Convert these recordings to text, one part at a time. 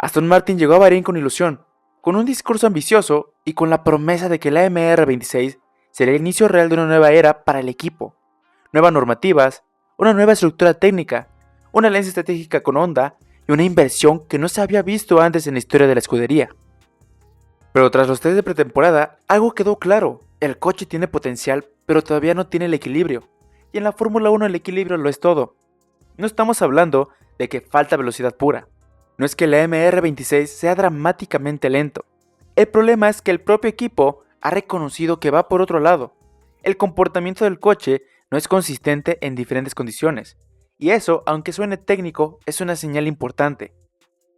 Aston Martin llegó a Bahrein con ilusión, con un discurso ambicioso y con la promesa de que la MR26 sería el inicio real de una nueva era para el equipo. Nuevas normativas, una nueva estructura técnica, una alianza estratégica con Honda y una inversión que no se había visto antes en la historia de la escudería. Pero tras los test de pretemporada, algo quedó claro: el coche tiene potencial, pero todavía no tiene el equilibrio. Y en la Fórmula 1 el equilibrio lo es todo. No estamos hablando de que falta velocidad pura. No es que el MR26 sea dramáticamente lento. El problema es que el propio equipo ha reconocido que va por otro lado. El comportamiento del coche no es consistente en diferentes condiciones. Y eso, aunque suene técnico, es una señal importante.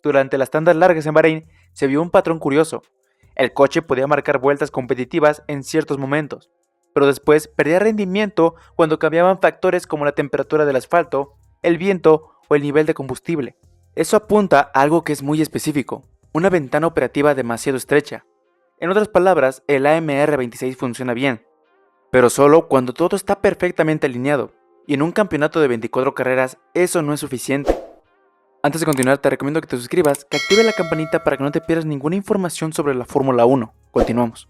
Durante las tandas largas en Bahrein se vio un patrón curioso. El coche podía marcar vueltas competitivas en ciertos momentos, pero después perdía rendimiento cuando cambiaban factores como la temperatura del asfalto, el viento o el nivel de combustible. Eso apunta a algo que es muy específico: una ventana operativa demasiado estrecha. En otras palabras, el AMR26 funciona bien, pero solo cuando todo está perfectamente alineado, y en un campeonato de 24 carreras eso no es suficiente. Antes de continuar, te recomiendo que te suscribas, que active la campanita para que no te pierdas ninguna información sobre la Fórmula 1. Continuamos.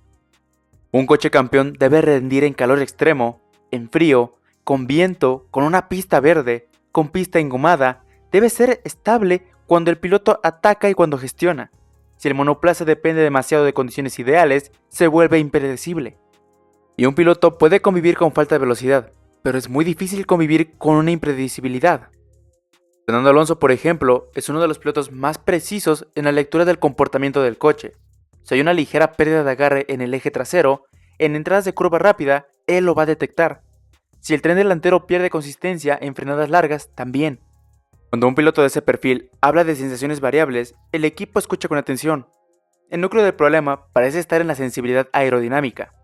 Un coche campeón debe rendir en calor extremo, en frío, con viento, con una pista verde, con pista engomada. Debe ser estable cuando el piloto ataca y cuando gestiona. Si el monoplaza depende demasiado de condiciones ideales, se vuelve impredecible. Y un piloto puede convivir con falta de velocidad, pero es muy difícil convivir con una impredecibilidad. Fernando Alonso, por ejemplo, es uno de los pilotos más precisos en la lectura del comportamiento del coche. Si hay una ligera pérdida de agarre en el eje trasero, en entradas de curva rápida, él lo va a detectar. Si el tren delantero pierde consistencia en frenadas largas, también. Cuando un piloto de ese perfil habla de sensaciones variables, el equipo escucha con atención. El núcleo del problema parece estar en la sensibilidad aerodinámica.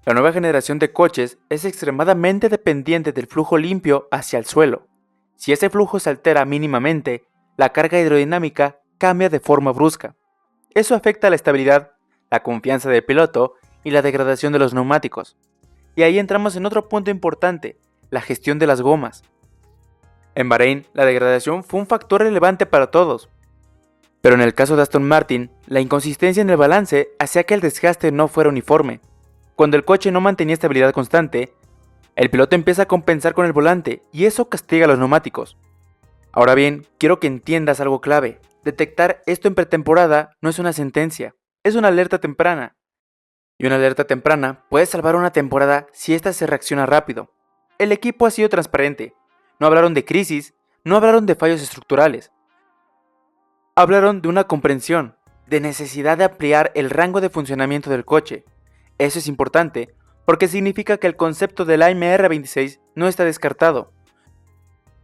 La nueva generación de coches es extremadamente dependiente del flujo limpio hacia el suelo. Si ese flujo se altera mínimamente, la carga aerodinámica cambia de forma brusca. Eso afecta la estabilidad, la confianza del piloto y la degradación de los neumáticos. Y ahí entramos en otro punto importante: la gestión de las gomas. En Bahrein, la degradación fue un factor relevante para todos. Pero en el caso de Aston Martin, la inconsistencia en el balance hacía que el desgaste no fuera uniforme. Cuando el coche no mantenía estabilidad constante, el piloto empieza a compensar con el volante y eso castiga a los neumáticos. Ahora bien, quiero que entiendas algo clave: detectar esto en pretemporada no es una sentencia, es una alerta temprana. Y una alerta temprana puede salvar una temporada si ésta se reacciona rápido. El equipo ha sido transparente. No hablaron de crisis, no hablaron de fallos estructurales. Hablaron de una comprensión, de necesidad de ampliar el rango de funcionamiento del coche. Eso es importante, porque significa que el concepto del AMR26 no está descartado.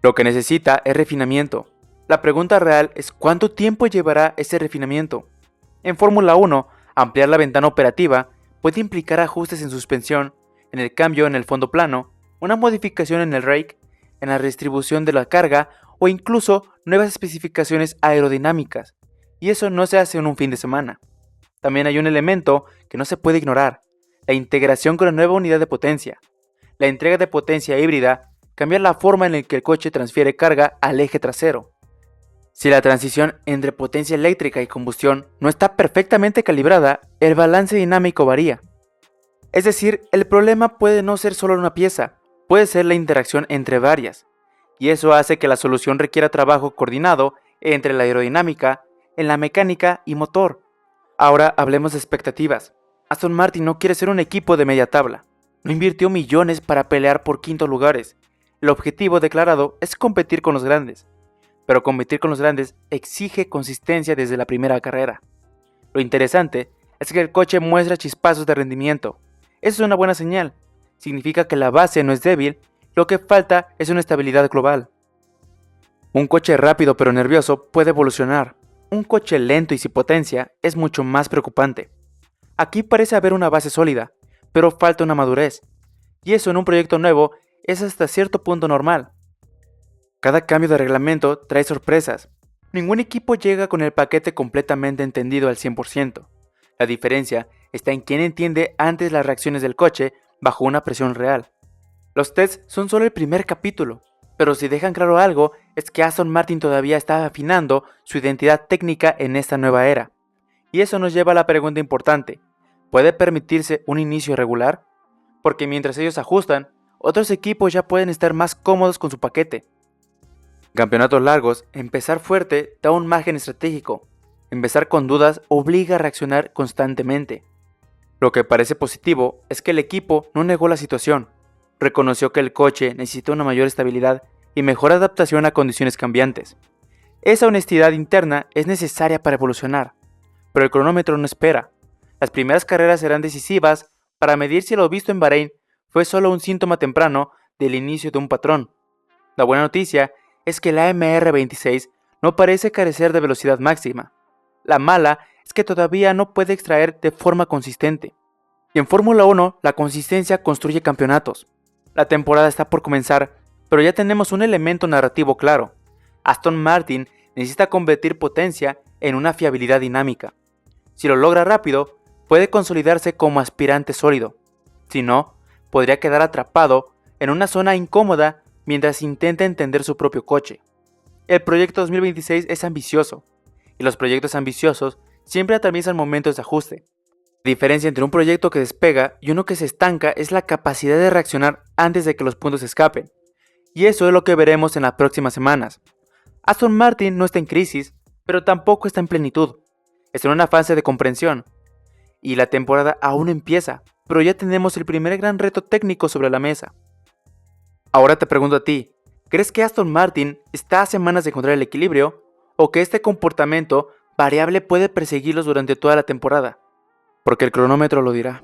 Lo que necesita es refinamiento. La pregunta real es cuánto tiempo llevará ese refinamiento. En Fórmula 1, ampliar la ventana operativa puede implicar ajustes en suspensión, en el cambio en el fondo plano, una modificación en el rake, en la redistribución de la carga o incluso nuevas especificaciones aerodinámicas. Y eso no se hace en un fin de semana. También hay un elemento que no se puede ignorar: la integración con la nueva unidad de potencia. La entrega de potencia híbrida cambia la forma en la que el coche transfiere carga al eje trasero. Si la transición entre potencia eléctrica y combustión no está perfectamente calibrada, el balance dinámico varía. Es decir, el problema puede no ser solo una pieza, puede ser la interacción entre varias. Y eso hace que la solución requiera trabajo coordinado entre la aerodinámica, en la mecánica y motor. Ahora hablemos de expectativas. Aston Martin no quiere ser un equipo de media tabla. No invirtió millones para pelear por quintos lugares. El objetivo declarado es competir con los grandes. Pero competir con los grandes exige consistencia desde la primera carrera. Lo interesante es que el coche muestra chispazos de rendimiento. Eso es una buena señal. Significa que la base no es débil, lo que falta es una estabilidad global. Un coche rápido pero nervioso puede evolucionar. Un coche lento y sin potencia es mucho más preocupante. Aquí parece haber una base sólida, pero falta una madurez. Y eso en un proyecto nuevo es hasta cierto punto normal. Cada cambio de reglamento trae sorpresas. Ningún equipo llega con el paquete completamente entendido al 100%. La diferencia está en quién entiende antes las reacciones del coche bajo una presión real. Los tests son solo el primer capítulo. pero si dejan claro algo es que Aston Martin todavía está afinando su identidad técnica en esta nueva era. Y eso nos lleva a la pregunta importante, ¿puede permitirse un inicio regular? Porque mientras ellos ajustan, otros equipos ya pueden estar más cómodos con su paquete. Campeonatos largos, empezar fuerte da un margen estratégico. Empezar con dudas obliga a reaccionar constantemente. Lo que parece positivo es que el equipo no negó la situación. Reconoció que el coche necesita una mayor estabilidad y mejor adaptación a condiciones cambiantes. Esa honestidad interna es necesaria para evolucionar, pero el cronómetro no espera. Las primeras carreras serán decisivas para medir si lo visto en Bahrein fue solo un síntoma temprano del inicio de un patrón. La buena noticia es que la MR26 no parece carecer de velocidad máxima. La mala es que todavía no puede extraer de forma consistente. Y en Fórmula 1 la consistencia construye campeonatos. La temporada está por comenzar, pero ya tenemos un elemento narrativo claro. Aston Martin necesita convertir potencia en una fiabilidad dinámica. Si lo logra rápido, puede consolidarse como aspirante sólido. Si no, podría quedar atrapado en una zona incómoda mientras intenta entender su propio coche. El proyecto 2026 es ambicioso, y los proyectos ambiciosos siempre atraviesan momentos de ajuste. La diferencia entre un proyecto que despega y uno que se estanca es la capacidad de reaccionar antes de que los puntos escapen. Y eso es lo que veremos en las próximas semanas. Aston Martin no está en crisis, pero tampoco está en plenitud. Está en una fase de comprensión. Y la temporada aún no empieza, pero ya tenemos el primer gran reto técnico sobre la mesa. Ahora te pregunto a ti, ¿crees que Aston Martin está a semanas de encontrar el equilibrio? ¿O que este comportamiento variable puede perseguirlos durante toda la temporada? Porque el cronómetro lo dirá.